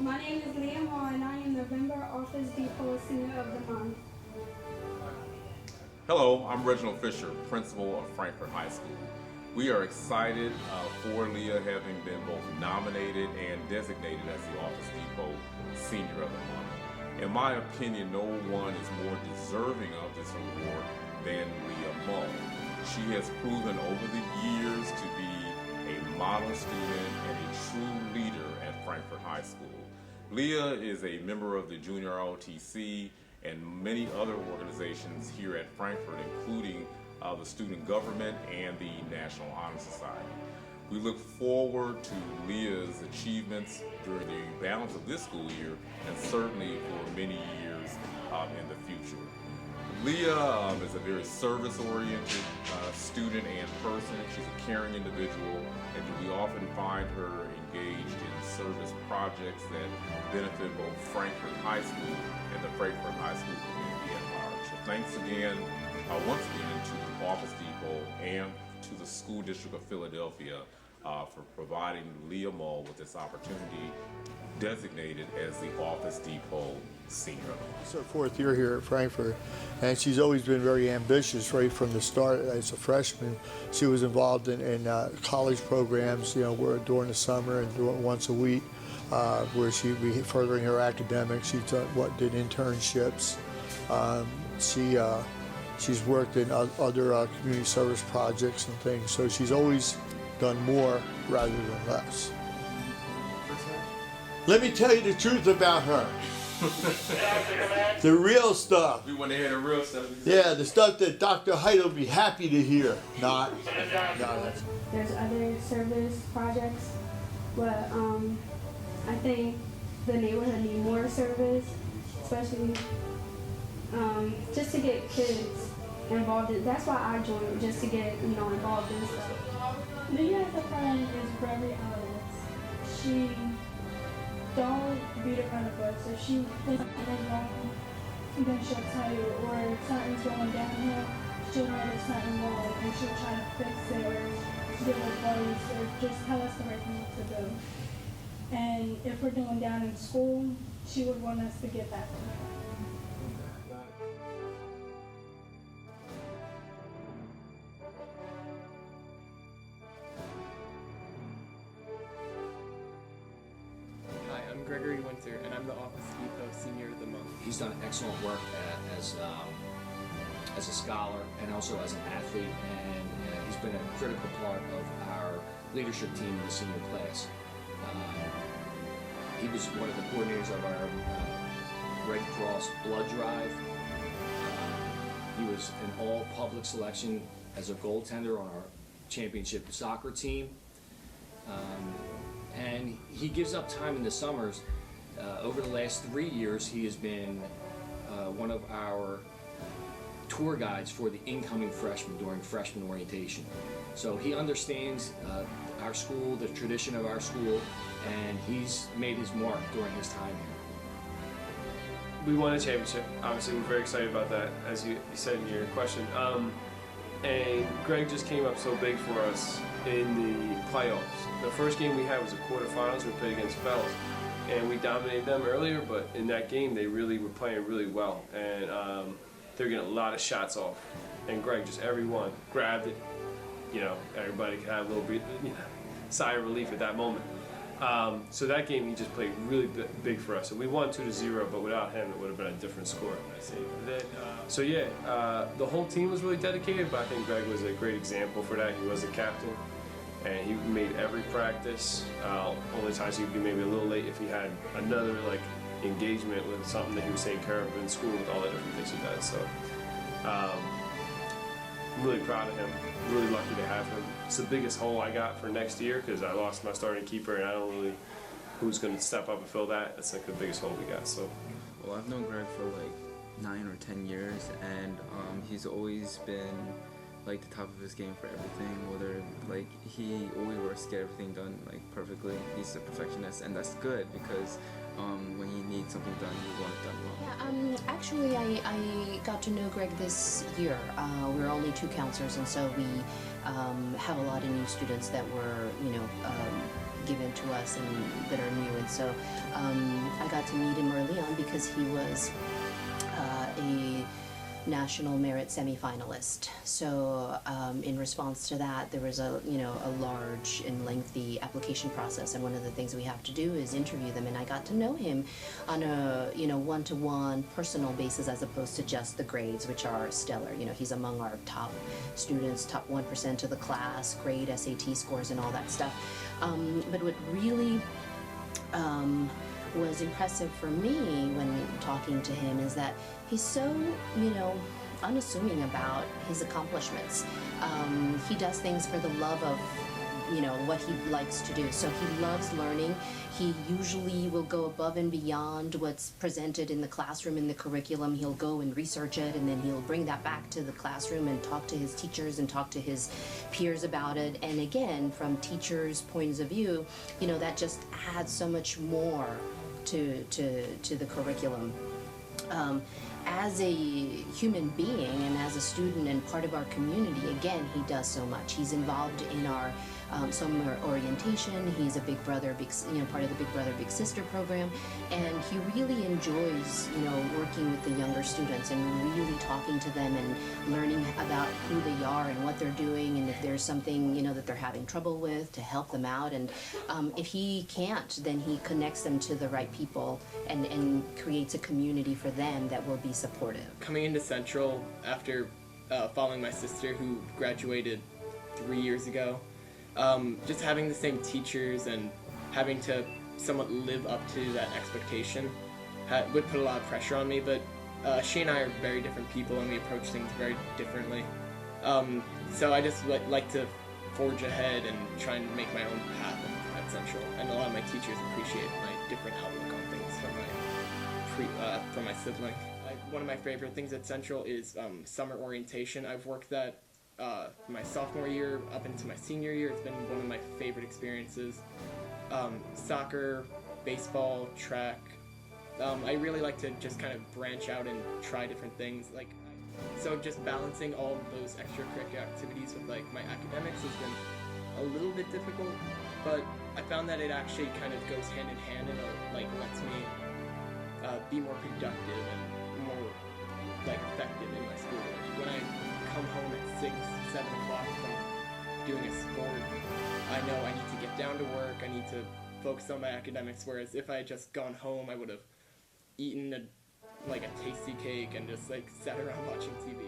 My name is Leah Moore, and I am November Office Depot Senior of the Month. Hello, I'm Reginald Fisher, Principal of Frankfort High School. We are excited for Leah having been both nominated and designated as the Office Depot Senior of the Month. In my opinion, no one is more deserving of this award than Leah Moore. She has proven over the years to be a model student and a true leader at Frankfort High School. Leah is a member of the Junior ROTC and many other organizations here at Frankfort, including the student government and the National Honor Society. We look forward to Leah's achievements during the balance of this school year and certainly for many years in the future. Leah is a very service-oriented student and person. She's a caring individual, and we often find her engaged in service projects that benefit both Frankfort High School and the Frankfort High School community at large. So thanks again, once again, to the Office Depot and to the School District of Philadelphia for providing Leah Moore with this opportunity, designated as the Office Depot Senior. It's her fourth year here at Frankfort, and she's always been very ambitious right from the start. As a freshman, she was involved in college programs, where during the summer and once a week, where she'd be furthering her academics. She did internships. She's worked in other community service projects and things. So she's always done more rather than less. Let me tell you the truth about her. The real stuff. We want to hear the real stuff. Yeah, the stuff that Dr. Height will be happy to hear. Not. There's other service projects, but I think the neighborhood need more service, especially just to get kids involved. That's why I joined, just to get involved in stuff. Leah as a friend is very honest. She don't beat around the bush. If she does something wrong, then she'll tell you. Or if something's going downhill, she'll know there's something wrong and she'll try to fix it or give advice or just tell us the right thing to do. And if we're doing down in school, she would want us to get back to her. I'm Gregory Winter, and I'm the Office Depot Senior of the Month. He's done excellent work as a scholar and also as an athlete, and he's been a critical part of our leadership team in the senior class. He was one of the coordinators of our Red Cross blood drive. He was an all-public selection as a goaltender on our championship soccer team. And he gives up time in the summers. Over the last 3 years, he has been one of our tour guides for the incoming freshmen during freshman orientation. So he understands our school, the tradition of our school, and he's made his mark during his time here. We won a championship. Obviously, we're very excited about that, as you said in your question. And Greg just came up so big for us in the playoffs. The first game we had was the quarterfinals. We played against Fells, and we dominated them earlier, but in that game they really were playing really well, and they're getting a lot of shots off. And Greg, just everyone grabbed it. Everybody could have a little bit, sigh of relief at that moment. So that game he just played really big for us. And we won 2-0, but without him it would have been a different score. The whole team was really dedicated, but I think Greg was a great example for that. He was the captain, and he made every practice. Only times he'd be maybe a little late if he had another engagement with something that he was taking care of in school with all the different things he does. So I'm really proud of him. Really lucky to have him. It's the biggest hole I got for next year because I lost my starting keeper, and I don't really who's going to step up and fill that. That's the biggest hole we got. So, well, I've known Greg for 9 or 10 years, and he's always been the top of his game for everything, whether like he always works to get everything done like perfectly. He's a perfectionist, and that's good because when you need something done, you want it done well. Yeah, actually, I got to know Greg this year. We're only 2 counselors, and so we have a lot of new students that were, given to us and that are new. And so I got to meet him early on because he was a national merit semifinalist. So in response to that, there was a large and lengthy application process, and one of the things we have to do is interview them. And I got to know him on a one-to-one personal basis as opposed to just the grades, which are stellar. He's among our top students, top 1% of the class, great SAT scores and all that stuff. But what really was impressive for me when talking to him is that he's so, unassuming about his accomplishments. He does things for the love of, what he likes to do. So he loves learning. He usually will go above and beyond what's presented in the classroom, in the curriculum. He'll go and research it, and then he'll bring that back to the classroom and talk to his teachers and talk to his peers about it. And again, from teachers' points of view, that just adds so much more to the curriculum. As a human being and as a student and part of our community, again, he does so much. He's involved in our summer orientation. He's a Big Brother, part of the Big Brother, Big Sister program, and he really enjoys, working with the younger students and really talking to them and learning about who they are and what they're doing, and if there's something, that they're having trouble with, to help them out. And if he can't, then he connects them to the right people and creates a community for them that will be supportive. Coming into Central after following my sister who graduated 3 years ago, just having the same teachers and having to somewhat live up to that expectation would put a lot of pressure on me, but she and I are very different people and we approach things very differently. So I just like to forge ahead and try and make my own path at Central, and a lot of my teachers appreciate my different outlook on things from my sibling. One of my favorite things at Central is summer orientation. I've worked that my sophomore year up into my senior year. It's been one of my favorite experiences. Soccer, baseball, track. I really like to just kind of branch out and try different things. So just balancing all of those extracurricular activities with my academics has been a little bit difficult, but I found that it actually kind of goes hand in hand and lets me be more productive and more effective in my school. When I come home at 6, 7 o'clock from doing a sport, I know I need to get down to work, I need to focus on my academics, whereas if I had just gone home, I would have eaten a tasty cake and just sat around watching TV.